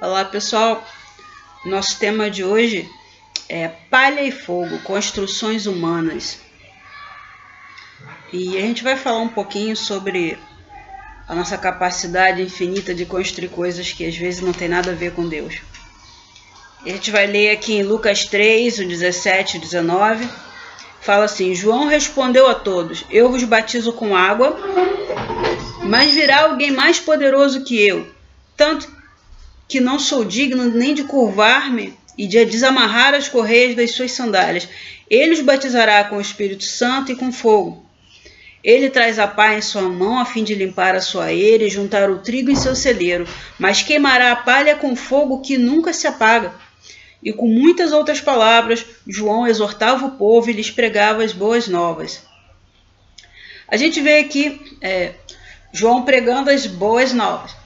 Olá pessoal, nosso tema de hoje é palha e fogo, construções humanas. E a gente vai falar um pouquinho sobre a nossa capacidade infinita de construir coisas que às vezes não tem nada a ver com Deus. E a gente vai ler aqui em Lucas 3, o 17 e 19, fala assim: João respondeu a todos: eu vos batizo com água, mas virá alguém mais poderoso que eu, tanto que não sou digno nem de curvar-me e de desamarrar as correias das suas sandálias. Ele os batizará com o Espírito Santo e com fogo. Ele traz a pá em sua mão a fim de limpar a sua eira e juntar o trigo em seu celeiro, mas queimará a palha com fogo que nunca se apaga. E com muitas outras palavras, João exortava o povo e lhes pregava as boas novas. A gente vê aqui João pregando as boas novas.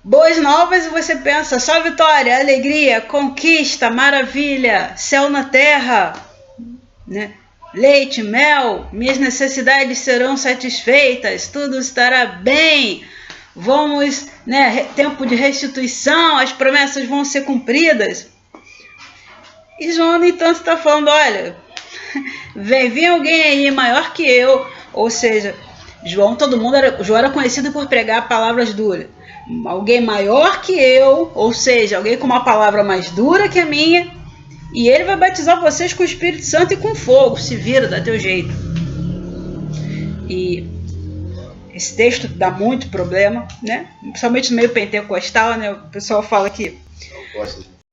Boas novas, e você pensa, só vitória, alegria, conquista, maravilha, céu na terra, né? Leite, mel, minhas necessidades serão satisfeitas, tudo estará bem, vamos, tempo de restituição, as promessas vão ser cumpridas. E João, no entanto, está falando, olha, vem alguém aí maior que eu, ou seja, João era conhecido por pregar palavras duras. Alguém maior que eu, ou seja, alguém com uma palavra mais dura que a minha, e ele vai batizar vocês com o Espírito Santo e com fogo. Se vira, dá teu jeito. E esse texto dá muito problema, né? Principalmente no meio pentecostal, né? O pessoal fala que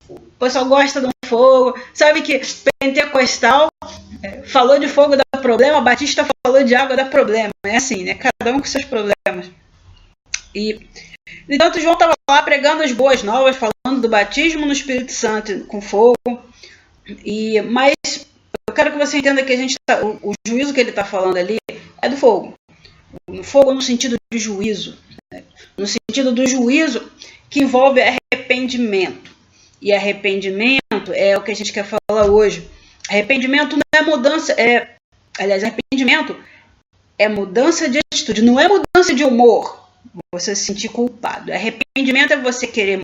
o pessoal gosta do fogo. Sabe que pentecostal falou de fogo dá problema, batista falou de água dá problema. É assim, né? Cada um com seus problemas. Enquanto João estava lá pregando as boas novas, falando do batismo no Espírito Santo com fogo. Mas eu quero que você entenda que o juízo que ele está falando ali é do fogo. Fogo no sentido de juízo. No sentido do juízo que envolve arrependimento. E arrependimento é o que a gente quer falar hoje. Arrependimento não é mudança. Arrependimento é mudança de atitude, não é mudança de humor. Você se sentir culpado. Arrependimento é você querer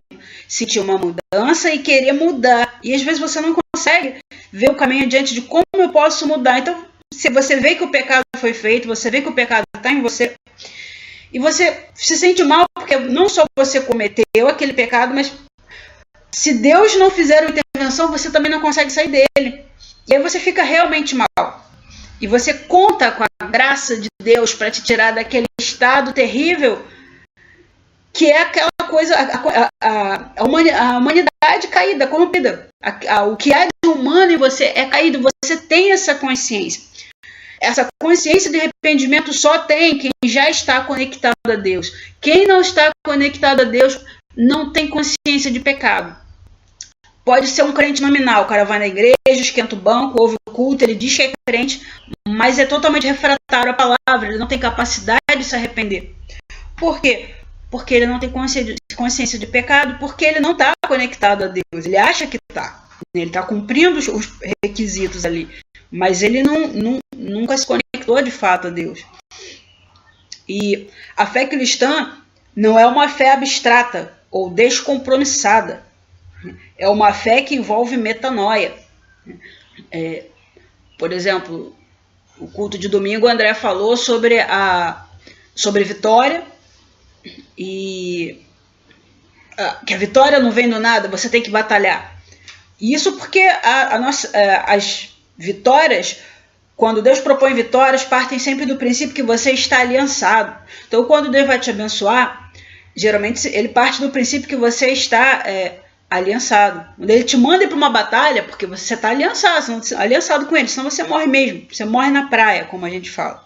sentir uma mudança e querer mudar. E às vezes você não consegue ver o caminho adiante de como eu posso mudar. Então, se você vê que o pecado foi feito, você vê que o pecado está em você, e você se sente mal porque não só você cometeu aquele pecado, mas se Deus não fizer uma intervenção, você também não consegue sair dele. E aí você fica realmente mal. E você conta com a graça de Deus para te tirar daquele estado terrível que é aquela coisa, a humanidade caída, corrompida. O que há de humano em você é caído. Você tem essa consciência. Essa consciência de arrependimento só tem quem já está conectado a Deus. Quem não está conectado a Deus não tem consciência de pecado. Pode ser um crente nominal, o cara vai na igreja, esquenta o banco, ouve o culto, ele diz que é crente, mas é totalmente refratário à palavra, ele não tem capacidade de se arrepender. Por quê? Porque ele não tem consciência de pecado, porque ele não está conectado a Deus, ele acha que está. Ele está cumprindo os requisitos ali, mas ele nunca se conectou de fato a Deus. E a fé cristã não é uma fé abstrata ou descompromissada. É uma fé que envolve metanoia. Por exemplo, o culto de domingo, o André falou sobre vitória, e que a vitória não vem do nada, você tem que batalhar. E isso porque as vitórias, quando Deus propõe vitórias, partem sempre do princípio que você está aliançado. Então, quando Deus vai te abençoar, geralmente ele parte do princípio que você está aliançado. Quando ele te manda ir para uma batalha, porque você está aliançado com ele, senão você morre mesmo. Você morre na praia, como a gente fala.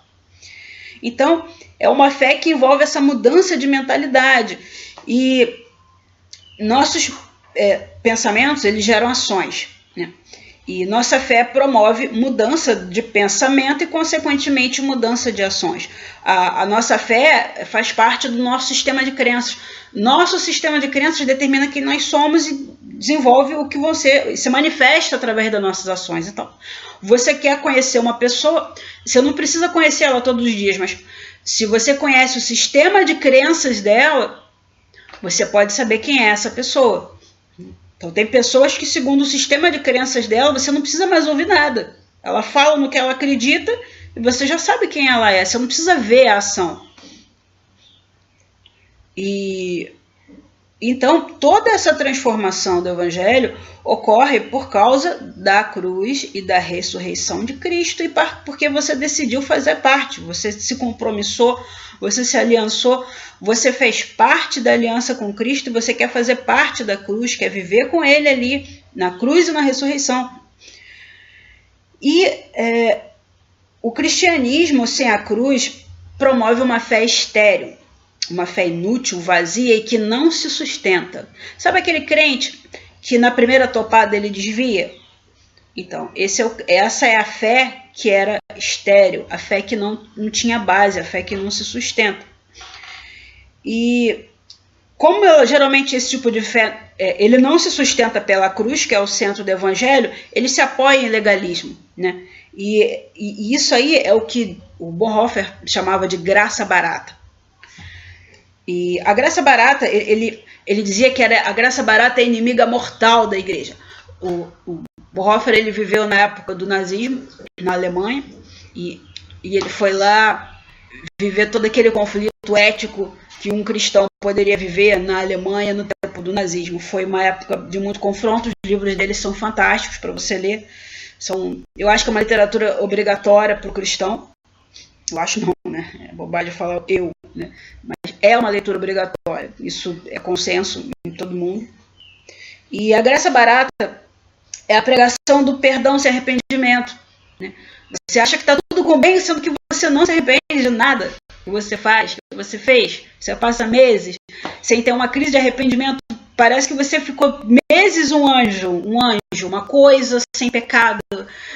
Então, é uma fé que envolve essa mudança de mentalidade. E nossos pensamentos, eles geram ações, né? E nossa fé promove mudança de pensamento e, consequentemente, mudança de ações. A nossa fé faz parte do nosso sistema de crenças. Nosso sistema de crenças determina quem nós somos e desenvolve o que se manifesta através das nossas ações. Então, você quer conhecer uma pessoa, você não precisa conhecer ela todos os dias, mas se você conhece o sistema de crenças dela, você pode saber quem é essa pessoa. Então tem pessoas que, segundo o sistema de crenças dela, você não precisa mais ouvir nada. Ela fala no que ela acredita e você já sabe quem ela é. Você não precisa ver a ação. E então toda essa transformação do Evangelho ocorre por causa da cruz e da ressurreição de Cristo e porque você decidiu fazer parte. Você se compromissou, você se aliançou, você fez parte da aliança com Cristo e você quer fazer parte da cruz, quer viver com Ele ali na cruz e na ressurreição. E o cristianismo sem a cruz promove uma fé estéril, uma fé inútil, vazia e que não se sustenta. Sabe aquele crente que na primeira topada ele desvia? Então, essa é a fé que era estéril, a fé que não tinha base, a fé que não se sustenta. E como geralmente esse tipo de fé, ele não se sustenta pela cruz, que é o centro do Evangelho, ele se apoia em legalismo, né? E isso aí é o que o Bonhoeffer chamava de graça barata. E a graça barata, ele dizia que a graça barata é inimiga mortal da igreja. O Bonhoeffer, ele viveu na época do nazismo, na Alemanha, e ele foi lá viver todo aquele conflito ético que um cristão poderia viver na Alemanha no tempo do nazismo. Foi uma época de muito confronto, os livros dele são fantásticos para você ler. Eu acho que é uma literatura obrigatória para o cristão. Eu acho não, né? É bobagem falar eu, né? Mas é uma leitura obrigatória. Isso é consenso em todo mundo. E a graça barata é a pregação do perdão sem arrependimento, né? Você acha que está tudo bem, sendo que você não se arrepende de nada que você faz, que você fez. Você passa meses sem ter uma crise de arrependimento. Parece que você ficou meses um anjo, uma coisa sem pecado.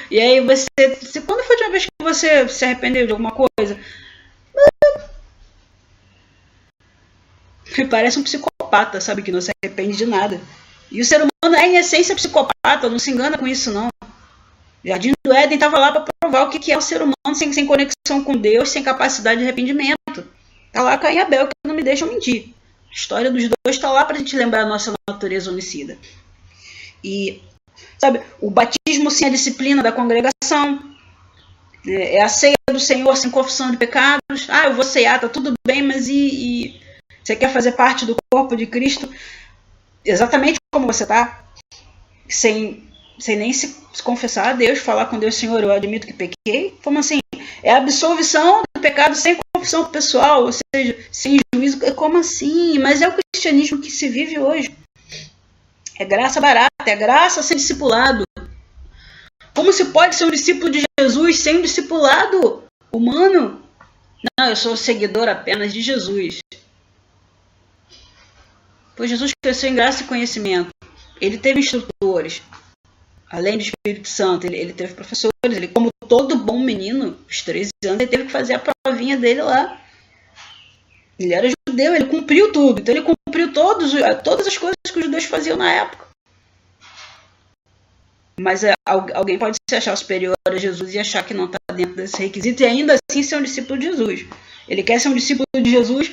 E aí quando foi a última vez que você se arrependeu de alguma coisa? Parece um psicopata, sabe, que não se arrepende de nada. E o ser humano é, em essência, psicopata, não se engana com isso, não. Jardim do Éden estava lá para provar o que é o ser humano sem conexão com Deus, sem capacidade de arrependimento. Está lá Caim e Abel, que não me deixam mentir. A história dos dois está lá para a gente lembrar a nossa natureza homicida. E, sabe, o batismo sem a disciplina da congregação, é a ceia do Senhor sem confissão de pecados. Eu vou ceiar, tá tudo bem, mas e você quer fazer parte do corpo de Cristo exatamente como você está? Sem nem se confessar a Deus, falar com Deus, Senhor, eu admito que pequei. Como assim? É a absolvição do pecado sem confissão pessoal, ou seja, sem juízo. Como assim? Mas é o cristianismo que se vive hoje. É graça barata, é graça sem discipulado. Como se pode ser um discípulo de Jesus sem um discipulado humano? Não, eu sou seguidor apenas de Jesus. Pois Jesus cresceu em graça e conhecimento. Ele teve instrutores. Além do Espírito Santo, ele teve professores. Ele, como todo bom menino, aos 13 anos, ele teve que fazer a provinha dele lá. Ele era judeu, ele cumpriu tudo. Então ele cumpriu todas as coisas que os judeus faziam na época. Mas alguém pode se achar superior a Jesus e achar que não está dentro desse requisito e ainda assim ser um discípulo de Jesus. Ele quer ser um discípulo de Jesus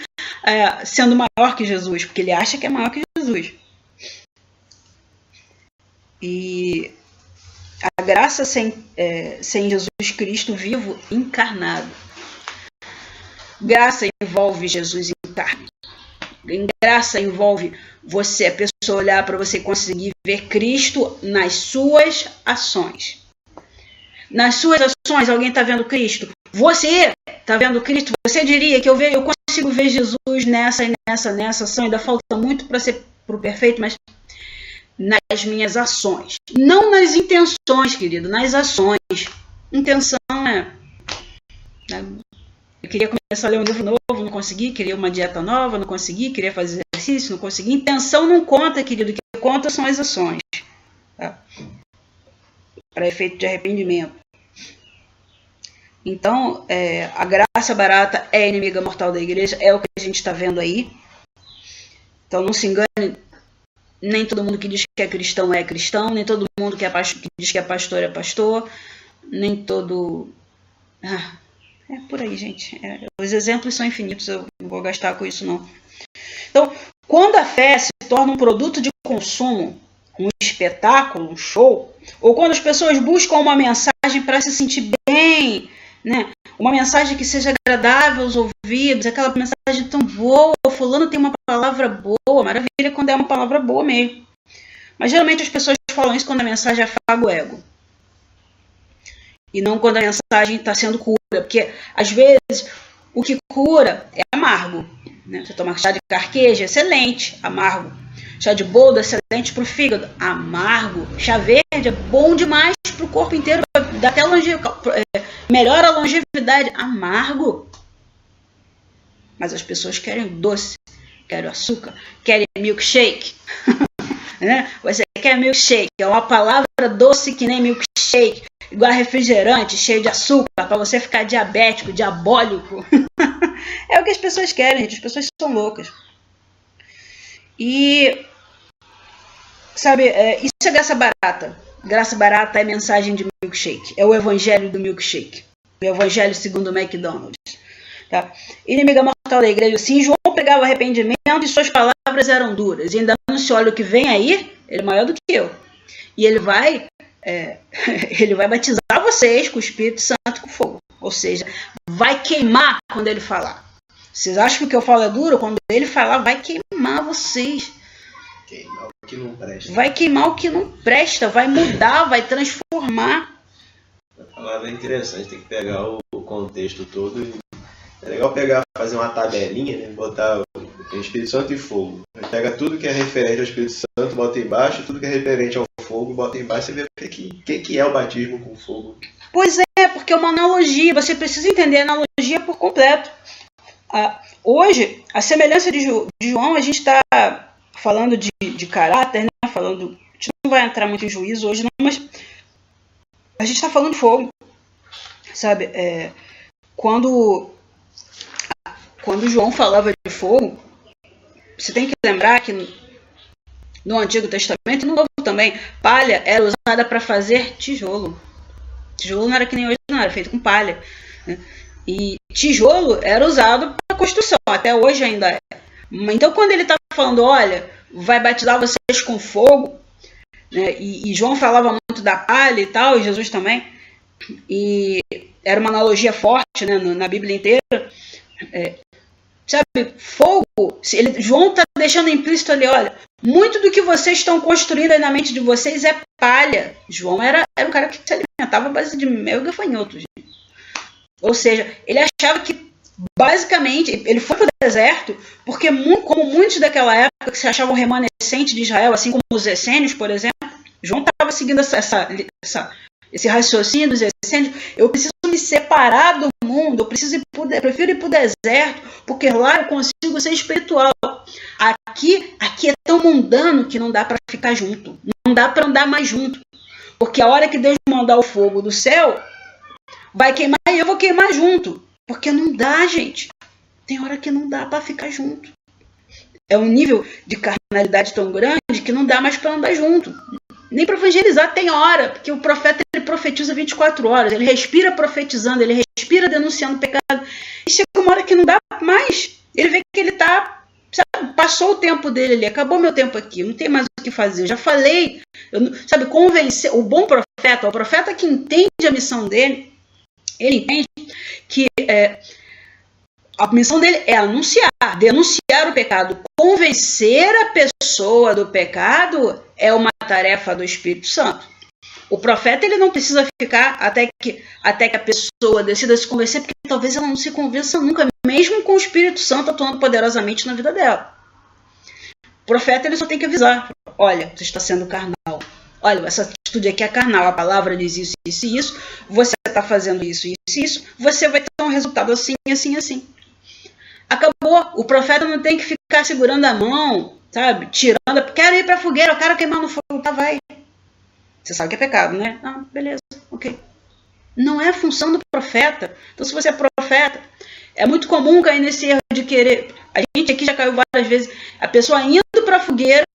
sendo maior que Jesus, porque ele acha que é maior que Jesus. E a graça sem Jesus Cristo vivo encarnado. Graça envolve Jesus em carne. Graça envolve a pessoa olhar para você e conseguir ver Cristo nas suas ações. Nas suas ações, alguém está vendo Cristo? Você está vendo Cristo? Você diria que eu consigo ver Jesus nessa ação? Ainda falta muito para ser pro perfeito, mas nas minhas ações. Não nas intenções, querido, nas ações. Intenção eu queria começar a ler um livro novo, não consegui. Queria uma dieta nova, não consegui. Queria fazer exercício, não consegui. Intenção não conta, querido. O que conta são as ações. Tá? Para efeito de arrependimento. Então, a graça barata é inimiga mortal da igreja. É o que a gente está vendo aí. Então, não se engane. Nem todo mundo que diz que é cristão. Nem todo mundo que diz que é pastor. Nem todo... É por aí, gente. Os exemplos são infinitos, eu não vou gastar com isso, não. Então, Quando a fé se torna um produto de consumo, um espetáculo, um show, ou quando as pessoas buscam uma mensagem para se sentir bem, né? Uma mensagem que seja agradável aos ouvidos, aquela mensagem tão boa, o fulano tem uma palavra boa, maravilha quando é uma palavra boa mesmo. Mas geralmente as pessoas falam isso quando a mensagem afaga o ego. E não quando a mensagem está sendo cura, porque às vezes o que cura é amargo. Né? Você toma chá de carqueja, excelente, amargo. Chá de boldo, excelente para o fígado, amargo. Chá verde é bom demais para o corpo inteiro, dá até melhora a longevidade, amargo. Mas as pessoas querem doce, querem açúcar, querem milkshake. Né? Você quer milkshake, é uma palavra doce que nem milkshake, igual refrigerante, cheio de açúcar, para você ficar diabético, diabólico. É o que as pessoas querem, gente. As pessoas são loucas. E, sabe, isso é graça barata. Graça barata é mensagem de milkshake. É o evangelho do milkshake. O evangelho segundo o McDonald's. Tá? Inimiga mortal da igreja. Sim, João pregava arrependimento e suas palavras eram duras. E ainda não se olha o que vem aí, ele é maior do que eu. E ele vai batizar vocês com o Espírito Santo com fogo. Ou seja, vai queimar quando ele falar. Vocês acham que o que eu falo é duro? Quando ele falar, vai queimar vocês. Queimar o que não presta. Vai queimar o que não presta, vai mudar, vai transformar. A palavra é interessante, tem que pegar o contexto todo. É legal fazer uma tabelinha, né? Botar o Espírito Santo e fogo. Pega tudo que é referente ao Espírito Santo, bota embaixo, tudo que é referente ao fogo, bota embaixo, você vê o que é o batismo com fogo. Pois é, porque é uma analogia, você precisa entender a analogia por completo. Hoje, a semelhança de João, a gente está falando de caráter, né? A gente não vai entrar muito em juízo hoje, não, mas a gente está falando de fogo. Sabe, quando João falava de fogo, você tem que lembrar que no Antigo Testamento e no Novo também, palha era usada para fazer tijolo. Tijolo não era que nem hoje, não, era feito com palha. Né? E tijolo era usado para construção, até hoje ainda é. Então, quando ele está falando, olha, vai batizar vocês com fogo, né? E João falava muito da palha e tal, e Jesus também, e era uma analogia forte, né, na Bíblia inteira. Sabe, fogo, João está deixando implícito ali, olha, muito do que vocês estão construindo aí na mente de vocês é palha. João era um cara que se alimentava à base de mel e gafanhotos. Ou seja, ele achava que, basicamente, ele foi para o deserto, porque como muitos daquela época que se achavam remanescentes de Israel, assim como os essênios, por exemplo, João estava seguindo esse raciocínio dos essênios. Eu preciso me separar do mundo, eu prefiro ir para o deserto, porque lá eu consigo ser espiritual. Aqui é tão mundano que não dá para ficar junto, não dá para andar mais junto, porque a hora que Deus mandar o fogo do céu, vai queimar e eu vou queimar junto, porque não dá, gente. Tem hora que não dá para ficar junto. É um nível de carnalidade tão grande que não dá mais para andar junto. Nem para evangelizar tem hora, porque o profeta ele profetiza 24 horas, ele respira profetizando, ele respira denunciando o pecado, e chega uma hora que não dá mais, ele vê que ele está, passou o tempo dele ali, acabou meu tempo aqui, não tem mais o que fazer, eu já falei, convencer, o bom profeta, o profeta que entende a missão dele, ele entende que a missão dele é anunciar, denunciar o pecado, convencer a pessoa do pecado é uma tarefa do Espírito Santo. O profeta ele não precisa ficar até que a pessoa decida se convencer, porque talvez ela não se convença nunca, mesmo com o Espírito Santo atuando poderosamente na vida dela. O profeta ele só tem que avisar, olha, você está sendo carnal. Olha, essa atitude aqui é carnal, a palavra diz isso, isso e isso, você está fazendo isso, isso e isso, você vai ter um resultado assim, assim, assim. Acabou, o profeta não tem que ficar segurando a mão, sabe, tirando, quero ir para a fogueira, eu quero queimar no fogo, tá, vai. Você sabe que é pecado, né? Não, beleza, ok. Não é a função do profeta. Então, se você é profeta, é muito comum cair nesse erro de querer. A gente aqui já caiu várias vezes, a pessoa indo para a fogueira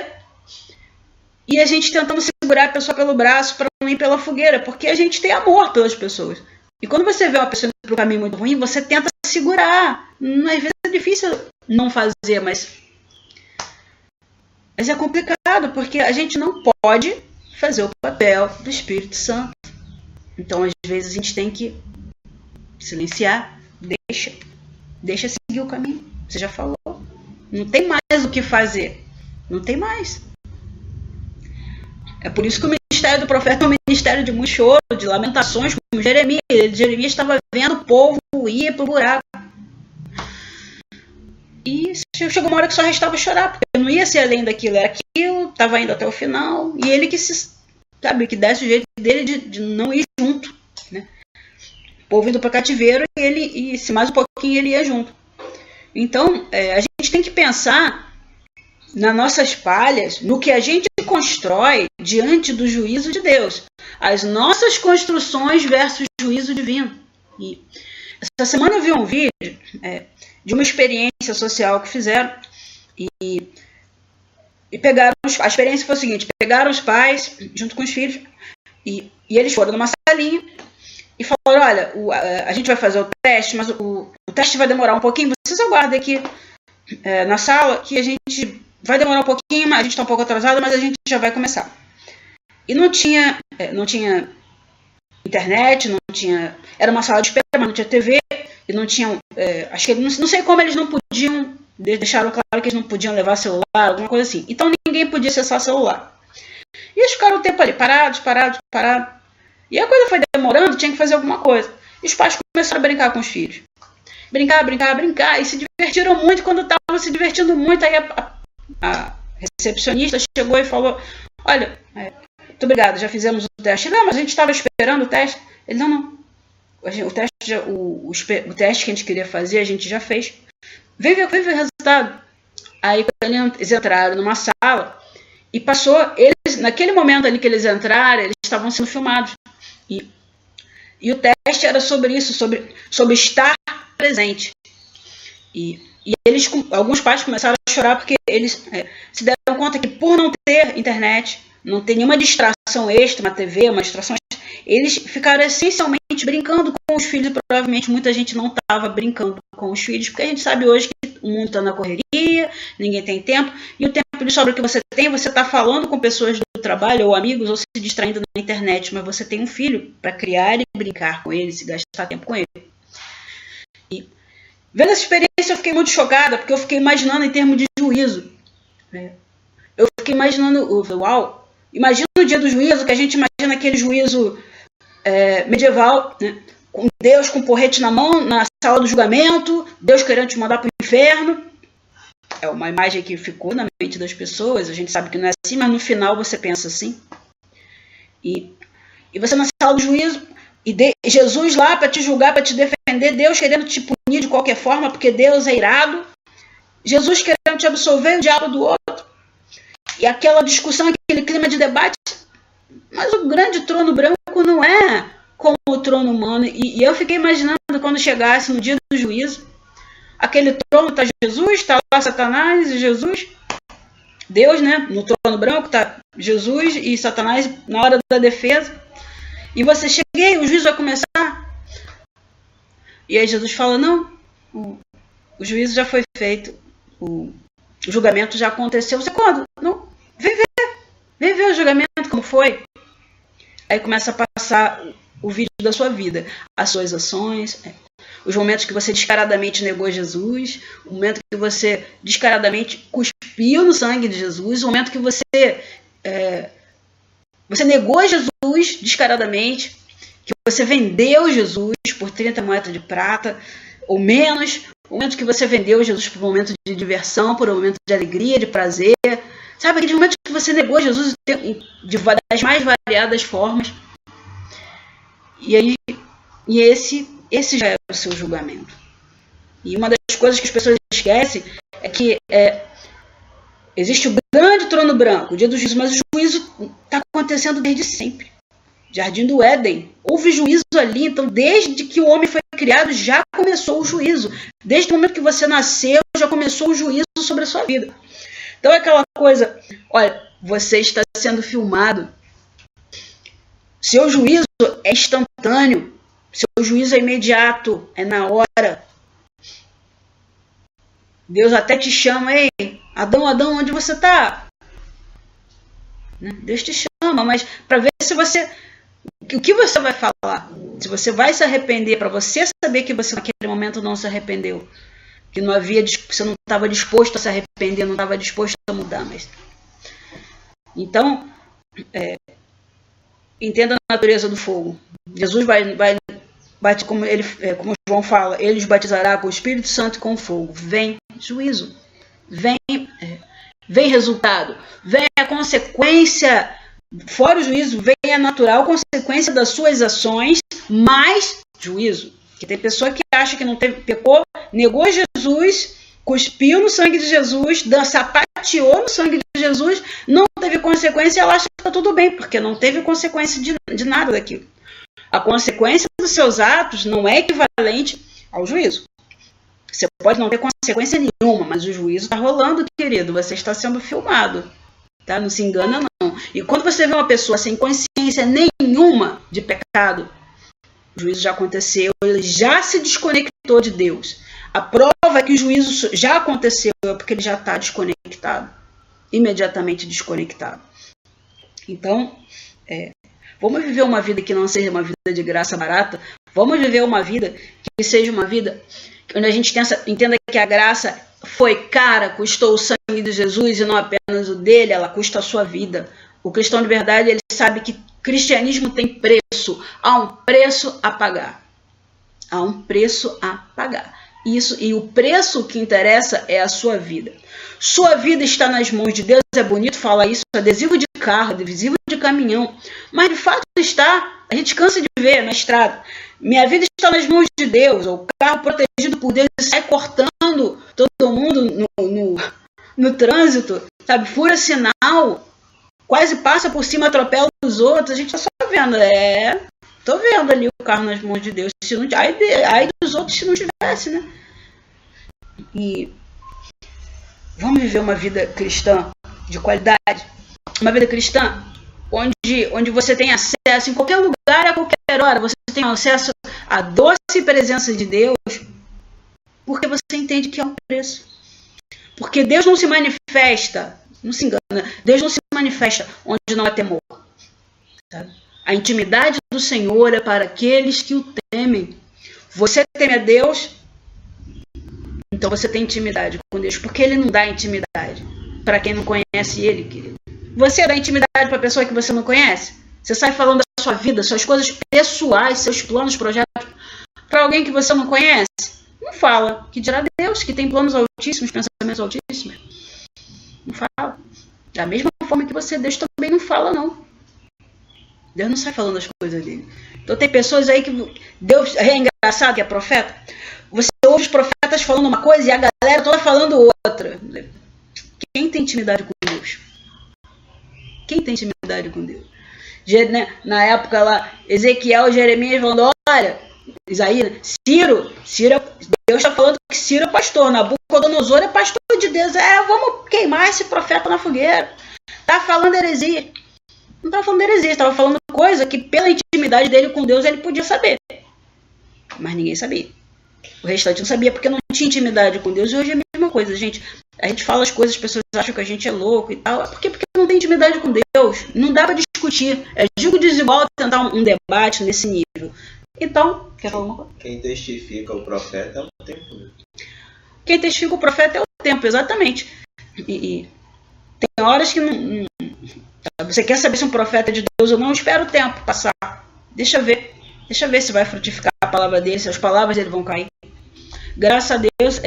e a gente tentando segurar a pessoa pelo braço para não ir pela fogueira, porque a gente tem amor pelas pessoas. E quando você vê uma pessoa indo para um caminho muito ruim, você tenta segurar. Às vezes é difícil não fazer, mas Mas é complicado, porque a gente não pode fazer o papel do Espírito Santo. Então, às vezes, a gente tem que silenciar, deixa seguir o caminho. Você já falou. Não tem mais o que fazer. Não tem mais. É por isso que o ministério do profeta é um ministério de muito choro, de lamentações, como Jeremias. Jeremias estava vendo o povo ir para o buraco. E chegou uma hora que só restava chorar, porque não ia ser além daquilo, era aquilo, estava indo até o final, e ele que que desse o jeito dele de não ir junto, né? O povo indo para cativeiro, e se mais um pouquinho ele ia junto. Então, a gente tem que pensar nas nossas falhas, no que a gente constrói diante do juízo de Deus, as nossas construções versus o juízo divino. E essa semana eu vi um vídeo de uma experiência social que fizeram e pegaram a experiência foi o seguinte: pegaram os pais junto com os filhos e eles foram numa salinha e falaram: olha, a gente vai fazer o teste, mas o teste vai demorar um pouquinho, vocês aguardem aqui na sala que a gente vai demorar um pouquinho, a gente está um pouco atrasado, mas a gente já vai começar. E não tinha internet, não tinha, era uma sala de espera, mas não tinha TV, e não tinham, acho que não sei como eles não podiam, deixaram claro que eles não podiam levar celular, alguma coisa assim. Então ninguém podia acessar celular. E eles ficaram o tempo ali, parados. E a coisa foi demorando, tinha que fazer alguma coisa. E os pais começaram a brincar com os filhos. Brincar, e se divertiram muito. Quando estavam se divertindo muito, aí a recepcionista chegou e falou: olha, muito obrigada, já fizemos o teste. Não, mas a gente estava esperando o teste. Ele, não. O teste que a gente queria fazer, a gente já fez. Vem ver o resultado. Aí quando eles entraram numa sala e passou, naquele momento ali que eles entraram, eles estavam sendo filmados. E o teste era sobre isso, sobre estar presente. E alguns pais começaram a chorar porque eles se deram conta que, por não ter internet, não ter nenhuma distração extra, uma TV, uma distração extra, eles ficaram essencialmente brincando com os filhos. E provavelmente muita gente não estava brincando com os filhos, porque a gente sabe hoje que o mundo está na correria, ninguém tem tempo, e o tempo de sobra que você tem, você está falando com pessoas do trabalho ou amigos, ou se distraindo na internet, mas você tem um filho para criar e brincar com ele, se gastar tempo com ele. E vendo essa experiência eu fiquei muito chocada, porque eu fiquei imaginando em termos de juízo. Eu fiquei imaginando, uau, imagina o dia do juízo, que a gente imagina aquele juízo medieval, né? Com Deus com porrete na mão, na sala do julgamento, Deus querendo te mandar para o inferno. É uma imagem que ficou na mente das pessoas, a gente sabe que não é assim, mas no final você pensa assim. E você na sala do juízo, e Jesus lá para te julgar, para te defender, Deus querendo te punir de qualquer forma, porque Deus é irado, Jesus querendo te absolver, o diabo do outro, e aquela discussão, aquele clima de debate. Mas o grande trono branco não é como o trono humano, e eu fiquei imaginando quando chegasse no dia do juízo, aquele trono está Jesus, está lá Satanás e Jesus, Deus, né? No trono branco está Jesus e Satanás na hora da defesa. E você chega, o juízo vai começar. E aí Jesus fala: não, o juízo já foi feito, o julgamento já aconteceu. Você quando? Não, vem ver o julgamento como foi. Aí começa a passar o vídeo da sua vida, as suas ações, os momentos que você descaradamente negou Jesus, o momento que você descaradamente cuspiu no sangue de Jesus, o momento que você negou Jesus descaradamente, que você vendeu Jesus por 30 moedas de prata ou menos, o momento que você vendeu Jesus por um momento de diversão, por um momento de alegria, de prazer, sabe, aquele momento que você negou Jesus das mais variadas formas. E esse já é o seu julgamento. E uma das coisas que as pessoas esquecem é que existe o grande trono branco, o dia do juízo, mas o juízo está acontecendo desde sempre. Jardim do Éden, houve juízo ali, então desde que o homem foi criado já começou o juízo. Desde o momento que você nasceu já começou o juízo sobre a sua vida. Então é aquela coisa, olha, você está sendo filmado, seu juízo é instantâneo, seu juízo é imediato, é na hora. Deus até te chama: ei, Adão, onde você está? né? Deus te chama, mas para ver se você... O que você vai falar? Se você vai se arrepender, para você saber que você naquele momento não se arrependeu. Que não havia, você não estava disposto a se arrepender, não estava disposto a mudar. Mas... Então, entenda a natureza do fogo. Jesus vai como João fala, ele os batizará com o Espírito Santo e com fogo. Vem juízo, vem resultado, vem a consequência, fora o juízo, vem a natural consequência das suas ações, mais juízo. Porque tem pessoa que acha que não teve, pecou, negou Jesus, cuspiu no sangue de Jesus, sapateou no sangue de Jesus, não teve consequência, ela acha que está tudo bem, porque não teve consequência de nada daquilo. A consequência dos seus atos não é equivalente ao juízo. Você pode não ter consequência nenhuma, mas o juízo está rolando, querido. Você está sendo filmado. Tá? Não se engana, não. E quando você vê uma pessoa sem consciência nenhuma de pecado, o juízo já aconteceu, ele já se desconectou de Deus. A prova é que o juízo já aconteceu é porque ele já está desconectado. Imediatamente desconectado. Então, vamos viver uma vida que não seja uma vida de graça barata. Vamos viver uma vida que seja uma vida onde a gente entenda que a graça foi cara, custou o sangue de Jesus e não apenas o dele, ela custa a sua vida. O cristão de verdade, ele sabe que cristianismo tem preço. Há um preço a pagar. Há um preço a pagar. Isso, e o preço que interessa é a sua vida. Sua vida está nas mãos de Deus, é bonito falar isso, adesivo de carro, adesivo de caminhão, mas de fato está, a gente cansa de ver na estrada. Minha vida está nas mãos de Deus, o carro protegido por Deus sai cortando todo mundo no trânsito, sabe? Fura sinal, quase passa por cima, atropela os outros, a gente está só vendo, tô vendo ali o carro nas mãos de Deus, se não, aí dos outros se não tivesse, né? E vamos viver uma vida cristã de qualidade, uma vida cristã onde você tem acesso em qualquer lugar, a qualquer hora, você tem acesso à doce presença de Deus, porque você entende que é um preço. Porque Deus não se manifesta, não se engana, Deus não se manifesta onde não há temor. Sabe? A intimidade do Senhor é para aqueles que o temem. Você teme a Deus, então você tem intimidade com Deus, porque Ele não dá intimidade para quem não conhece Ele, querido. Você dá intimidade para a pessoa que você não conhece? Você sai falando da sua vida, suas coisas pessoais, seus planos, projetos, para alguém que você não conhece? Não fala. Que dirá Deus, que tem planos altíssimos, pensamentos altíssimos? Não fala. Da mesma forma que você, Deus também não fala, não. Deus não sai falando as coisas dele. Então tem pessoas aí que Deus é engraçado, que é profeta. Você ouve os profetas falando uma coisa e a galera toda falando outra. Quem tem intimidade com Deus? Quem tem intimidade com Deus? Na época lá, Ezequiel e Jeremias falando, olha, Isaías, Ciro, Deus está falando que Ciro é pastor, Nabucodonosor é pastor de Deus. Vamos queimar esse profeta na fogueira. Tá falando heresia. Não estava falando heresia, estava falando coisa que pela intimidade dele com Deus ele podia saber. Mas ninguém sabia. O restante não sabia porque não tinha intimidade com Deus. E hoje é a mesma coisa, gente. A gente fala as coisas, as pessoas acham que a gente é louco e tal. Por quê? Porque não tem intimidade com Deus. Não dá para discutir. É julgo desigual tentar um debate nesse nível. Então, quer falar uma coisa? Quem testifica o profeta é o tempo. Quem testifica o profeta é o tempo, exatamente. E tem horas que não. Você quer saber se um profeta é de Deus ou não? Espera o tempo passar. Deixa ver se vai frutificar a palavra dele, se as palavras dele vão cair. Graças a Deus,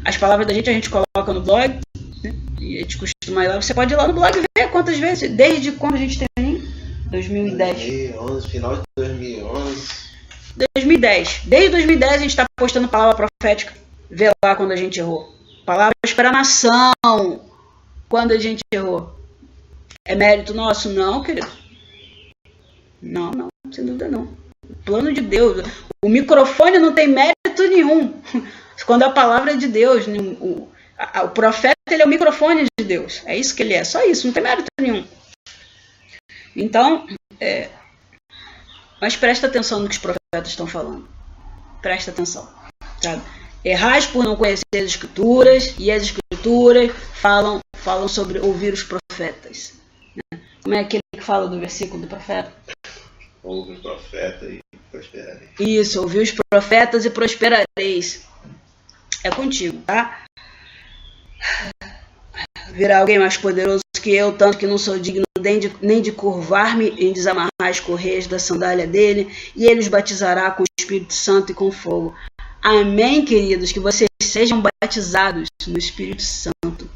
as palavras da gente a gente coloca no blog, né? E a gente costuma ir lá. Você pode ir lá no blog e ver quantas vezes, desde quando a gente tem 2010. 2011, final de 2011. 2010. Desde 2010 a gente está postando palavra profética. Vê lá quando a gente errou. Palavras para a nação. Quando a gente errou. É mérito nosso? Não, querido. Não, sem dúvida não. O plano de Deus. O microfone não tem mérito nenhum. Quando a palavra é de Deus, o profeta ele é o microfone de Deus. É isso que ele é. Só isso, não tem mérito nenhum. Então, mas presta atenção no que os profetas estão falando. Presta atenção. Sabe? Errais por não conhecer as Escrituras, e as Escrituras falam sobre ouvir os profetas. Né? Como é aquele que fala do versículo do profeta? Ouve os profetas e prosperareis. Isso, ouvi os profetas e prosperareis. É contigo, tá? Virá alguém mais poderoso que eu, tanto que não sou digno nem de curvar-me em desamarrar as correias da sandália dele, e ele os batizará com o Espírito Santo e com fogo. Amém, queridos, que vocês sejam batizados no Espírito Santo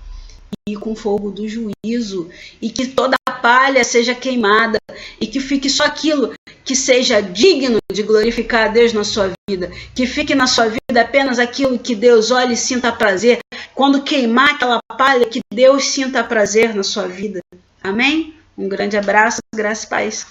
e com fogo do juízo, e que toda a palha seja queimada, e que fique só aquilo que seja digno de glorificar a Deus na sua vida, que fique na sua vida apenas aquilo que Deus olhe e sinta prazer. Quando queimar aquela palha, que Deus sinta prazer na sua vida. Amém? Um grande abraço, graça e paz.